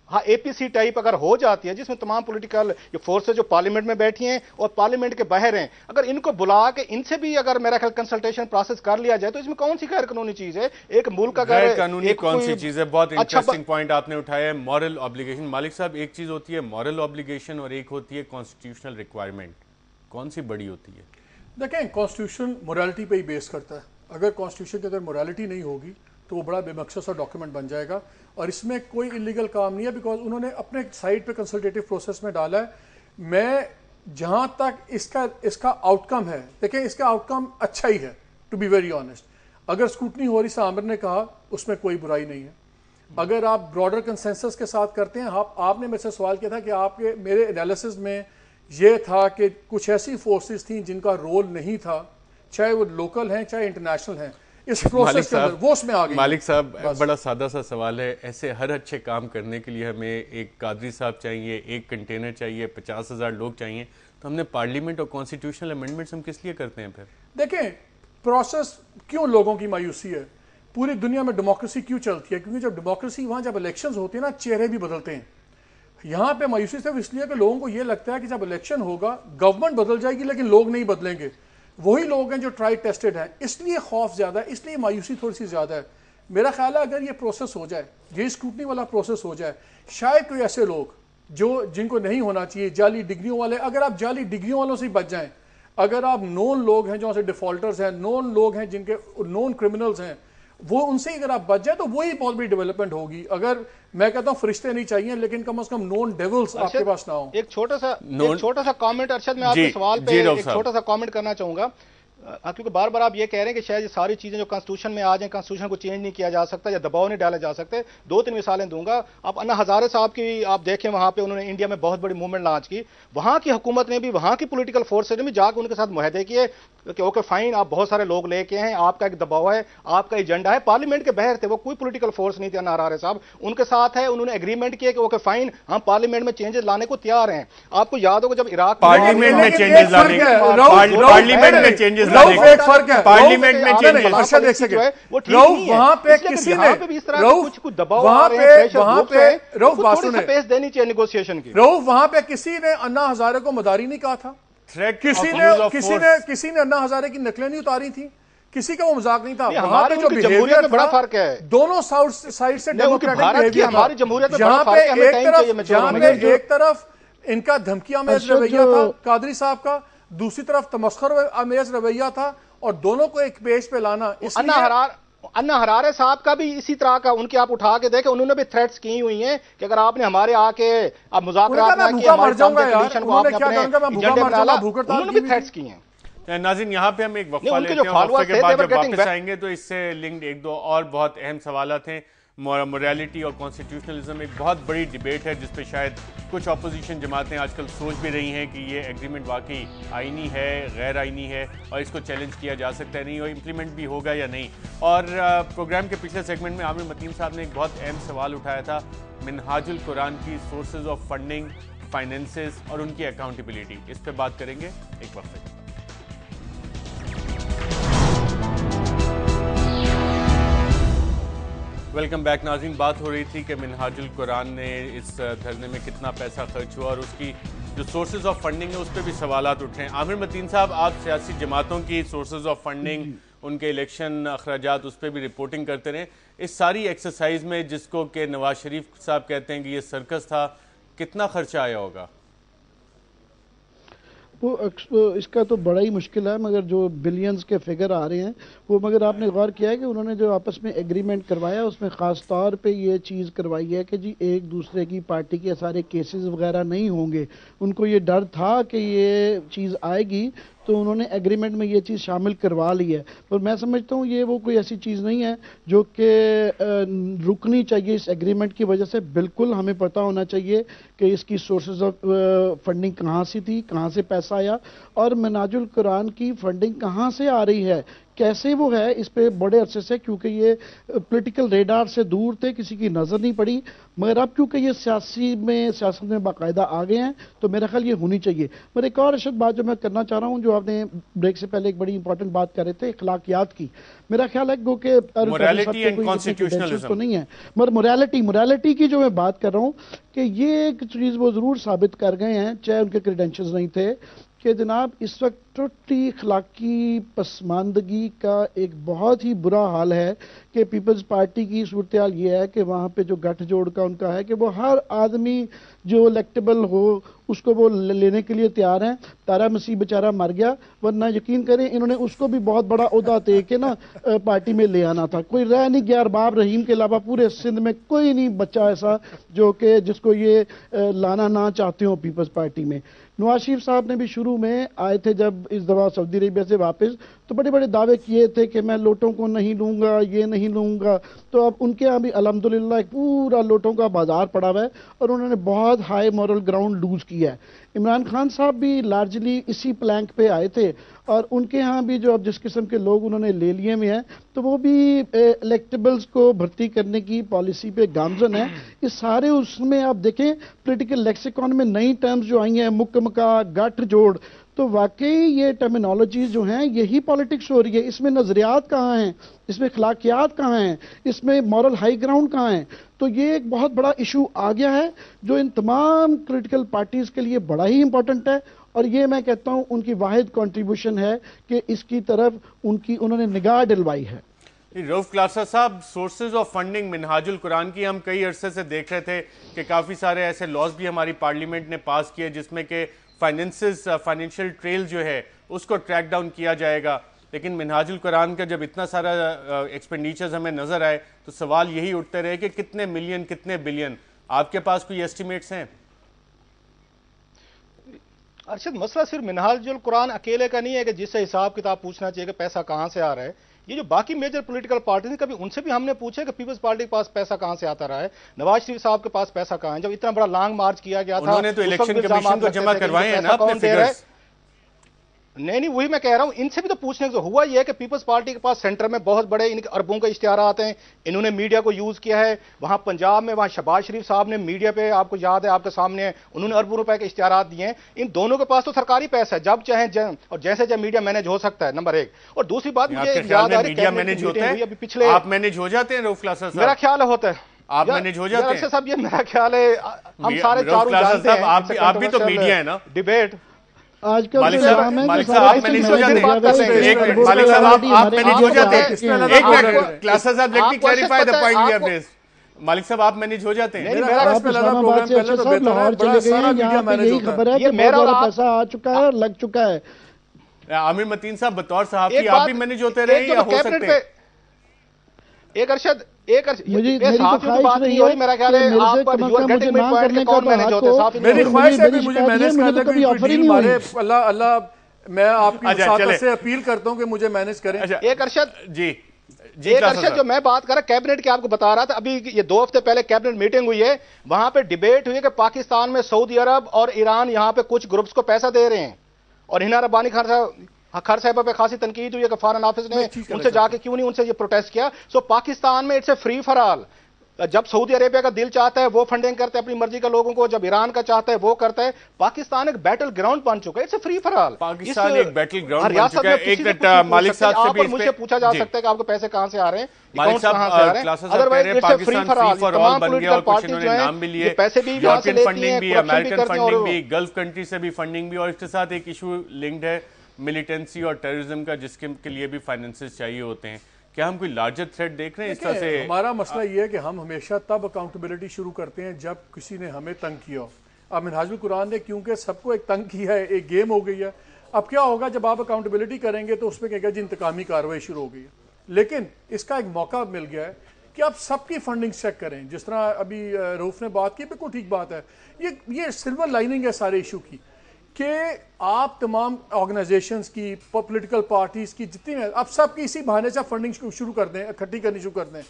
एपीसी टाइप अगर हो जाती है जिसमें तमाम पॉलिटिकल फोर्सेस जो पार्लियामेंट में बैठी हैं और पार्लियामेंट के बाहर हैं, अगर इनको बुला के इनसे भी अगर मेरा ख्याल कंसल्टेशन प्रोसेस कर लिया जाए तो इसमें कौन सी गैर कानूनी चीज है? एक मुल्क अगर कानूनी कौन सी चीज है? बहुत इंटरेस्टिंग पॉइंट आपने उठाया है, मॉरल ऑब्लिगेशन। मालिक साहब, एक चीज होती है मॉरल ऑब्लिगेशन और एक होती है कॉन्स्टिट्यूशनल रिक्वायरमेंट, कौन सी बड़ी होती है? देखें, कॉन्स्टिट्यूशन मोरालिटी पे ही बेस करता है। अगर कॉन्स्टिट्यूशन के अंदर मोरालिटी नहीं होगी तो वो बड़ा बेमकसद सा डॉक्यूमेंट बन जाएगा और इसमें कोई इलीगल काम नहीं है, बिकॉज उन्होंने अपने साइड पे कंसल्टेटिव प्रोसेस में डाला है। मैं जहां तक इसका आउटकम है, देखिए इसका आउटकम अच्छा ही है, टू बी वेरी ऑनेस्ट। अगर स्क्रूटनी हो रही, सामर ने कहा, उसमें कोई बुराई नहीं है। अगर आप ब्रॉडर कंसेंसस के साथ करते हैं, आपने मेरे से सवाल किया था कि आपके मेरे एनालिसिस में ये था कि कुछ ऐसी फोर्सेस थी जिनका रोल नहीं था, चाहे वो लोकल हैं चाहे इंटरनेशनल हैं। इस प्रोसेस के अंदर, वो उसमें आ गई। मालिक साहब, बड़ा सादा सा सवाल है, ऐसे हर अच्छे काम करने के लिए हमें एक कादरी साहब चाहिए, एक कंटेनर चाहिए, 50,000 लोग चाहिए, तो हमने पार्लियामेंट और कॉन्स्टिट्यूशनल अमेंडमेंट्स हम किस लिए करते हैं फिर? देखें, प्रोसेस क्यों लोगों की मायूसी है, पूरी दुनिया में डेमोक्रेसी क्यों चलती है? क्योंकि जब डेमोक्रेसी, वहां जब इलेक्शंस होते हैं ना, चेहरे भी बदलते हैं। यहाँ पे मायूसी सिर्फ इसलिए कि लोगों को ये लगता है कि जब इलेक्शन होगा गवर्नमेंट बदल जाएगी लेकिन लोग नहीं बदलेंगे। वही लोग हैं जो ट्राई टेस्टेड हैं, इसलिए खौफ ज्यादा है, इसलिए मायूसी थोड़ी सी ज्यादा है। मेरा ख्याल है अगर ये प्रोसेस हो जाए, ये स्क्रूटनी वाला प्रोसेस हो जाए, शायद कोई ऐसे लोग जो जिनको नहीं होना चाहिए, जाली डिग्रियों वाले, अगर आप जाली डिग्रियों वालों से ही बच जाएं, अगर आप नोन लोग हैं जो से डिफॉल्टर्स हैं, नोन लोग हैं जिनके नोन क्रिमिनल्स हैं, वो उनसे अगर आप बच जाए तो वही बहुत बड़ी डेवलपमेंट होगी। अगर मैं कहता हूं फरिश्ते नहीं चाहिए लेकिन कम से कम नॉन डेविल्स आपके पास ना हो। एक छोटा सा कमेंट अरशद, मैं आपके सवाल पे एक छोटा सा कमेंट करना चाहूंगा, क्योंकि बार बार आप ये कह रहे हैं कि शायद ये सारी चीजें जो कॉन्स्टिट्यूशन में आ जाए, कॉन्स्टिट्यूशन को चेंज नहीं किया जा सकता या दबाव नहीं डाले जा सकते। 2-3 मिसालें दूंगा। आप अन्ना हजारे साहब की आप देखें, वहां पे उन्होंने इंडिया में बहुत बड़ी मूवमेंट लॉन्च की, वहां की हुकूमत ने भी, वहां की पॉलिटिकल फोर्सेज ने भी जाकर उनके साथ मुआहदे किए कि ओके फाइन, आप बहुत सारे लोग लेके हैं, आपका एक दबाव है, आपका एजेंडा है। पार्लियामेंट के बाहर थे वो, कोई पॉलिटिकल फोर्स नहीं थे। अन्ना हजारे साहब उनके साथ है, उन्होंने एग्रीमेंट किया कि ओके फाइन, हम पार्लियामेंट में चेंजेस लाने को तैयार हैं। आपको याद होगा जब इराक पार्लियामेंट में चेंजेस लाने, पार्लियामेंट में चेंजेस लाने, एक फर्क है, पार्लियामेंट में चेंजेस, अच्छा देख सके वो ठीक नहीं है। वहां पे किसी ने कुछ दबाव आ रहे हैं, वहां पे रऊफ बासु ने स्पेस देनी चाहिए नेगोशिएशन की। रऊफ वहां पे किसी ने अन्ना हजारे को मदारी नहीं कहा था, किसी ने अन्ना हजारे की नकलें नहीं उतारी थी, किसी का वो मजाक नहीं था। वहां पे जो जमहूरियत में बड़ा फर्क है, दोनों साइड से डेमोक्रेटिक, हमारी जमहूरियत में जहां पे एक तरफ इनका धमकियां अमेज रवैया था कादरी साहब का, दूसरी तरफ तमस्खुर अमेज रवैया था, और दोनों को एक पेज पे लाना। अन्ना हरारे साहब का भी इसी तरह का, उन्हें आप उठा के देखें, उन्होंने भी थ्रेट्स की हुई हैं कि अगर आपने हमारे आके आप मुज़ाकरात ना किए, हमारे कंडीशन को आपने अपने एजेंडे में डाला, उन्होंने भी थ्रेट्स की हैं। नाज़रीन, यहाँ पे हम एक वक्फा लेते हैं, वक्फे के बाद जब वापस आएंगे तो इससे लिंक्ड एक दो और बहुत अहम सवालात हैं। मोरालिटी और कॉन्स्टिट्यूशनलिज्म एक बहुत बड़ी डिबेट है जिस पे शायद कुछ अपोजिशन जमातें आजकल सोच भी रही हैं कि ये एग्रीमेंट वाकई आईनी है, गैर आईनी है, और इसको चैलेंज किया जा सकता है नहीं, और इम्प्लीमेंट भी होगा या नहीं। और प्रोग्राम के पिछले सेगमेंट में आमिर मतीन साहब ने एक बहुत अहम सवाल उठाया था, मिनहाजुल कुरान की सोर्सेज ऑफ फंडिंग, फाइनेंसेस और उनकी अकाउंटेबिलिटी। इस पर बात करेंगे एक वक्त। वेलकम बैक नाज़रीन। बात हो रही थी कि मिनहाजुल कुरान ने इस धरने में कितना पैसा खर्च हुआ और उसकी जो सोर्सेज ऑफ फंडिंग है उस पर भी सवालात उठे हैं। आमिर मतीन साहब, आप सियासी जमातों की सोर्सेज ऑफ फंडिंग, उनके इलेक्शन अखराजात, उस पर भी रिपोर्टिंग करते रहे। इस सारी एक्सरसाइज में जिसको कि नवाज शरीफ साहब कहते हैं कि ये सर्कस था, कितना खर्चा आया होगा? वो इसका तो बड़ा ही मुश्किल है, मगर जो बिलियंस के फिगर आ रहे हैं वो, मगर आपने गौर किया है कि उन्होंने जो आपस में एग्रीमेंट करवाया उसमें ख़ास तौर पे ये चीज़ करवाई है कि जी एक दूसरे की पार्टी के सारे केसेस वगैरह नहीं होंगे। उनको ये डर था कि ये चीज़ आएगी तो उन्होंने एग्रीमेंट में ये चीज़ शामिल करवा ली है। पर मैं समझता हूँ ये वो कोई ऐसी चीज़ नहीं है जो कि रुकनी चाहिए इस एग्रीमेंट की वजह से। बिल्कुल हमें पता होना चाहिए कि इसकी सोर्सेज ऑफ फंडिंग कहाँ से थी, कहाँ से पैसा आया, और मिनहाजुल कुरान की फंडिंग कहाँ से आ रही है, कैसे वो है, इस पे बड़े अरसे से, क्योंकि ये पॉलिटिकल रेडार से दूर थे, किसी की नज़र नहीं पड़ी, मगर अब क्योंकि ये सियासत में बाकायदा आ गए हैं तो मेरा ख्याल ये होनी चाहिए। मगर एक और अशद बात जो मैं करना चाह रहा हूँ, जो आपने ब्रेक से पहले एक बड़ी इंपॉर्टेंट बात कर रहे थे, इखलाकियात की, मेरा ख्याल है कि तो नहीं है, मगर मोरालिटी की जो मैं बात कर रहा हूँ कि ये एक चीज़ वो ज़रूर साबित कर गए हैं, चाहे उनके क्रेडेंशियल्स नहीं थे, कि जनाब इस वक्त टोटली अखलाकी पसमानदगी का एक बहुत ही बुरा हाल है कि पीपल्स पार्टी की सूरत हाल ये है कि वहाँ पे जो गठजोड़ का उनका है कि वो हर आदमी जो इलेक्टेबल हो उसको वो लेने के लिए तैयार हैं। तारा मसीह बेचारा मर गया, वरना यकीन करें इन्होंने उसको भी बहुत बड़ा ओहदा दे के ना पार्टी में ले आना था। कोई रह नहीं गया, अरबाब रहीम के अलावा पूरे सिंध में कोई नहीं बच्चा ऐसा जो कि जिसको ये लाना ना चाहते हो पीपल्स पार्टी में। नवाज शरीफ साहब ने भी शुरू में आए थे जब इस दफा सऊदी अरेबिया से वापस, तो बड़े बड़े दावे किए थे कि मैं लोटों को नहीं लूंगा, ये नहीं लूंगा। तो अब उनके यहाँ भी अल्हम्दुलिल्लाह एक पूरा लोटों का बाजार पड़ा हुआ है और उन्होंने बहुत हाई मॉरल ग्राउंड लूज किया है। इमरान खान साहब भी लार्जली इसी प्लैंक पे आए थे और उनके यहाँ भी जो अब जिस किस्म के लोग उन्होंने ले लिए में हैं, तो वो भी इलेक्टेबल्स को भर्ती करने की पॉलिसी पे गामजन है। इस सारे उसमें आप देखें पॉलिटिकल लेक्सिकॉन में नई टर्म्स जो आई हैं, मुकमका, गठ जोड़, तो वाकई ये टर्मिनोलॉजीज जो हैं यही पॉलिटिक्स हो रही है। इसमें नजरियात कहाँ हैं, इसमें अखलाकियात कहाँ हैं, इसमें मॉरल हाई ग्राउंड कहाँ हैं? तो ये एक बहुत बड़ा इशू आ गया है जो इन तमाम पॉलिटिकल पार्टीज के लिए बड़ा ही इंपॉर्टेंट है और ये मैं कहता हूं उनकी वाहिद कंट्रीब्यूशन है कि इसकी तरफ उन्होंने निगाह दिलवाई है। रऊफ क्लासा साहब, sources of funding Minhajul Quran की हम कई अरसे से देख रहे थे कि काफ़ी सारे ऐसे लॉज भी हमारी पार्लियामेंट ने पास किए जिसमें कि फाइनेंशियल ट्रेल जो है उसको ट्रैक डाउन किया जाएगा, लेकिन मिनहाजुल कुरान का जब इतना सारा एक्सपेंडिचर्स हमें नजर आए तो सवाल यही उठते रहे कि कितने मिलियन कितने बिलियन। आपके पास कोई एस्टिमेट्स हैं? अरशद, मसला सिर्फ मिनहाजुल कुरान अकेले का नहीं है कि जिससे हिसाब किताब पूछना चाहिए कि पैसा कहां से आ रहा है। ये जो बाकी मेजर पॉलिटिकल पार्टी कभी उनसे भी हमने पूछा कि पीपल्स पार्टी के पास पैसा कहां से आता रहा है, नवाज शरीफ साहब के पास पैसा कहां है? जब इतना बड़ा लॉन्ग मार्च किया गया था, उन्होंने तो इलेक्शन कमीशन को जमा करवाए हैं ना अपने फिगर्स। नहीं, वही मैं कह रहा हूं, इनसे भी तो पूछने को हुआ ये है कि पीपल्स पार्टी के पास सेंटर में बहुत बड़े इनके अरबों के इश्तिहार आते हैं, इन्होंने मीडिया को यूज किया है। वहां पंजाब में वहां शहबाज शरीफ साहब ने मीडिया पे, आपको याद है, आपके सामने है, उन्होंने अरबों रुपए के इश्तिहार दिए हैं। इन दोनों के पास तो सरकारी पैसा है, जब चाहे और जैसे जैसे मीडिया मैनेज हो सकता है, नंबर एक। और दूसरी बात मुझे याद आ रही मीडिया मैनेज होता है, अभी पिछले आप मैनेज हो जाते हैं रऊफ क्लासा साहब? मेरा ख्याल होता है आप मैनेज हो जाते हैं साहब, ये मेरा ख्याल है। हम सारे चारों जानते हैं, आप भी तो मीडिया है ना। डिबेट आजकल मालिक साहब आप मैनेज हो जाते हैं? मालिक साहब आप मैनेज हो जाते हैं? एक मिनट क्लासा साहब, let me clarify the point we have raised. Malik साहब आप मैनेज हो जाते हैं? आप इस्लामाबाद से अच्छा साहब लाहौर चले गए हैं, यहाँ पे यही खबर है कि बहुत सारा पैसा आ चुका है और लग चुका है। आमिर मतीन साहब, बतौर सहाफी आप भी मैनेज होते रहे या हो सकते हैं? एक अरशद, मेरी तो ख्वाहिश नहीं है मेरा ख्याल है आप पर you are getting my point, कौन मैनेज होते हैं? मेरी ख्वाहिश है कि मुझे मैनेज करने की ऑफर ही मारे। अल्लाह मैं आपकी मुसाफत से अपील करता हूं कि मुझे मैनेज करें। एक अरशद जी एक अरशद, जो मैं बात कर रहा कैबिनेट की, आपको बता रहा था, अभी ये 2 हफ्ते पहले कैबिनेट मीटिंग हुई है, वहां पे डिबेट हुई है कि पाकिस्तान में सऊदी अरब और ईरान यहां पे कुछ ग्रुप्स को पैसा दे रहे हैं और हिना रब्बानी खर साहिबा पे खासी तनकीद हुई है कि फॉरेन ऑफिस ने उनसे जाके क्यों नहीं उनसे ये प्रोटेस्ट किया। सो पाकिस्तान में it's a free for all. जब सऊदी अरेबिया का दिल चाहता है वो फंडिंग करते हैं अपनी मर्जी के लोगों को, जब ईरान का चाहता है वो करता है। पाकिस्तान एक बैटल ग्राउंड बन चुका है, it's a free for all. Pakistan एक बैटल ग्राउंड बन चुका है। एक मिनट मालिक साहब से भी मुझे पूछा जा सकता है कि आपको पैसे कहां से आ रहे हैं, मालिक साहब क्लासेस कह रहे हैं पाकिस्तान फ्री फॉर ऑल बन गया और कुछ इन्होंने नाम भी लिए, पैसे भी यूरोपियन फंडिंग भी, अमेरिकन फंडिंग भी, गल्फ कंट्री से भी फंडिंग भी, और इसके साथ एक इशू लिंक्ड है मिलिटेंसी और टेररिज्म का, जिसके के लिए भी फाइनेंसेस चाहिए होते हैं। क्या हम कोई लार्जर थ्रेट देख रहे हैं इस तरह से? हमारा मसला ये है कि हम हमेशा तब अकाउंटेबिलिटी शुरू करते हैं जब किसी ने हमें तंग किया हो। अब मिनहाजुल कुरान ने क्योंकि सबको एक तंग किया है, एक गेम हो गई है। अब क्या होगा जब आप अकाउंटेबिलिटी करेंगे तो उसमें कहेगा जी इंतकामी कार्रवाई शुरू हो गई है। लेकिन इसका एक मौका मिल गया है कि आप सबकी फंडिंग चेक करें। जिस तरह अभी रऊफ ने बात की, बिल्कुल ठीक बात है। ये सिल्वर लाइनिंग है सारे इशू की कि आप तमाम ऑर्गेनाइजेशंस की, पॉलिटिकल पार्टीज की, जितनी हैं, आप सबकी इसी बहाने से फंडिंग शुरू कर दें, इकट्ठी करनी शुरू कर दें।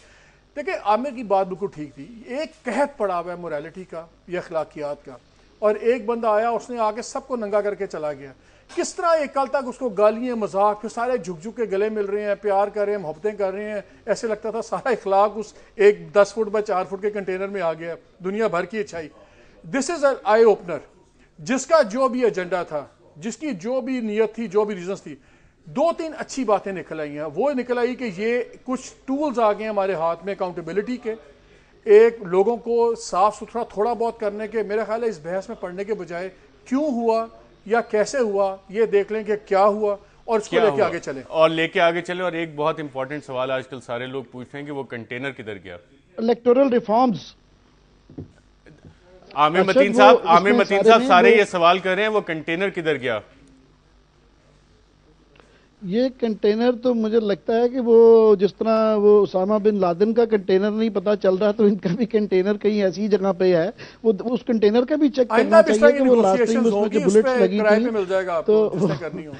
देखिए आमिर की बात बिल्कुल ठीक थी। एक कहत पड़ा हुआ है मोरालिटी का या अखलाकियात का, और एक बंदा आया उसने आके सबको नंगा करके चला गया। किस तरह एक कल तक उसको गालियाँ, मजाक, फिर सारे झुक झुक के गले मिल रहे हैं, प्यार कर रहे हैं, मोहब्बतें कर रहे हैं। ऐसे लगता था सारा इखलाक उस एक 10 फुट बाय 4 फुट के कंटेनर में आ गया, दुनिया भर की अच्छाई। This is an eye opener. जिसका जो भी एजेंडा था, जिसकी जो भी नीयत थी, जो भी रीजंस थी, 2-3 अच्छी बातें निकल आई हैं। वो निकल आई कि ये कुछ टूल्स आ गए हमारे हाथ में अकाउंटेबिलिटी के, एक लोगों को साफ सुथरा थोड़ा बहुत करने के। मेरा ख्याल है इस बहस में पढ़ने के बजाय क्यों हुआ या कैसे हुआ ये देख लें कि क्या हुआ और इसको लेके आगे चले और एक बहुत इंपॉर्टेंट सवाल आजकल सारे लोग पूछ रहे हैं कि वो कंटेनर किधर गया? Electoral reforms. आमिर मतीन साहब सारे ये सवाल कर रहे हैं वो कंटेनर किधर गया? ये कंटेनर तो मुझे लगता है कि वो जिस तरह वो उसामा बिन लादेन का कंटेनर नहीं पता चल रहा, तो इनका भी कंटेनर कहीं ऐसी जगह पे है। वो उस कंटेनर का भी चेक करना चाहिए कि वो लास्ट टाइम उसमें जो बुलेट्स लगी थी मिल जाएगा तो करनी हो।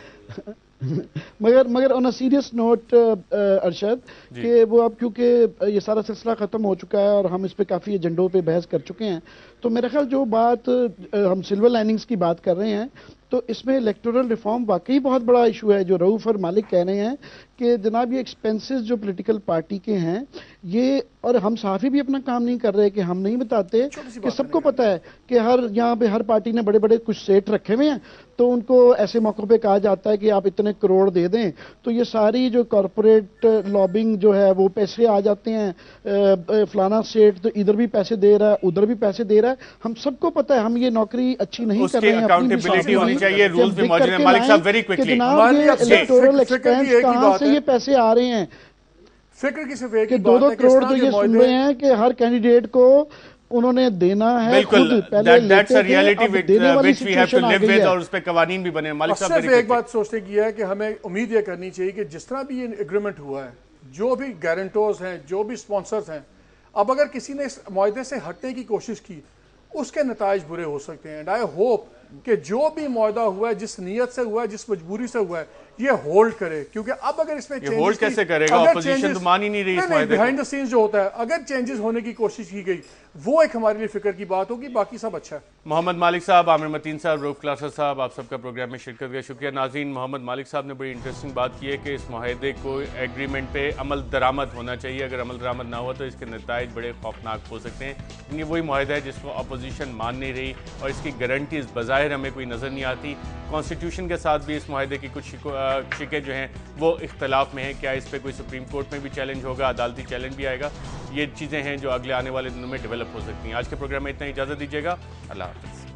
मगर on a serious note Arshad, कि वो अब क्योंकि ये सारा सिलसिला ख़त्म हो चुका है और हम इस पे काफ़ी एजेंडों पे बहस कर चुके हैं, तो मेरा ख्याल जो बात हम सिल्वर लाइनिंग्स की बात कर रहे हैं, तो इसमें इलेक्टोरल रिफॉर्म वाकई बहुत बड़ा इशू है। जो रऊफ और मालिक कह रहे हैं कि जनाब ये एक्सपेंसेस जो पॉलिटिकल पार्टी के हैं, ये, और हम सहाफ़ी भी अपना काम नहीं कर रहे कि हम नहीं बताते कि सबको पता है कि यहाँ पे हर पार्टी ने बड़े बड़े कुछ सेट रखे हुए हैं, तो उनको ऐसे मौक़ों पे कहा जाता है कि आप इतने करोड़ दे दें, तो ये सारी जो कॉरपोरेट लॉबिंग जो है वो पैसे आ जाते हैं, फलाना सेट तो इधर भी पैसे दे रहा है, उधर भी पैसे दे रहा है। हम सबको पता है, हम ये नौकरी अच्छी नहीं कर रहे हैं, अकाउंटेबिलिटी होनी चाहिए, रूल्स भी मौजूद हैं। मालिक साहब वेरी क्विकली, इलेक्टोरल एक्सपेंस कहां से ये पैसे आ रहे हैं? फिक्र की सिर्फ एक ही बात है कि 2-2 करोड़ तो ये सुन रहे हैं कि हर कैंडिडेट को उन्होंने देना है। बिल्कुल, that's a reality which we have to live with, और उस पे कवानीन भी बने। मालिक साहब सिर्फ एक बात सोचने की है कि हमें उम्मीद ये करनी चाहिए कि जिस तरह भी ये एग्रीमेंट हुआ है, जो भी गारंटर्स हैं, जो भी स्पॉन्सर्स हैं, अब अगर किसी ने इस मुआहदे से हटने की कोशिश की, उसके नताइज बुरे हो सकते हैं। एंड आई होप कि जो भी मुआहदा हुआ है, जिस नीयत से हुआ है, जिस मजबूरी से हुआ है, ये होल्ड करे, क्योंकि अब अगर इसमें ये होल्ड कैसे करेगा? ऑपोजिशन तो मान ही नहीं रही इस मुआहदे को। बिहाइंड द सीन्स जो होता है, अगर चेंजेस होने की कोशिश की गई, वो एक हमारे लिए फिक्र की बात होगी, बाकी सब अच्छा है। मोहम्मद मालिक साहब, आमिर मतीन साहब, रऊफ क्लासा साहब, आप सबका प्रोग्राम में शिरकत का शुक्रिया। नाज़रीन, मोहम्मद मालिक साहब ने बड़ी इंटरेस्टिंग बात की है कि इस मुआहदे को एग्रीमेंट पे अमल दरामद होना चाहिए। अगर अमल दरामद ना हुआ तो इसके नताइज बड़े खौफनाक हो सकते हैं। ये वही मुआहदा है जिसको अपोजिशन मान नहीं रही और इसकी गारंटीज बज़ाहिर हमें कोई नज़र नहीं आती। कॉन्स्टिट्यूशन के साथ भी इस मुआहदे की कुछ शिकें जो हैं वो इख्तलाफ में हैं। क्या इस पर कोई सुप्रीम कोर्ट में भी चैलेंज होगा, अदालती चैलेंज भी आएगा? ये चीज़ें हैं जो अगले आने वाले दिनों में डेवलप हो सकती हैं। आज के प्रोग्राम में इतना, इजाज़त दीजिएगा। अल्लाह हाफ़िज़।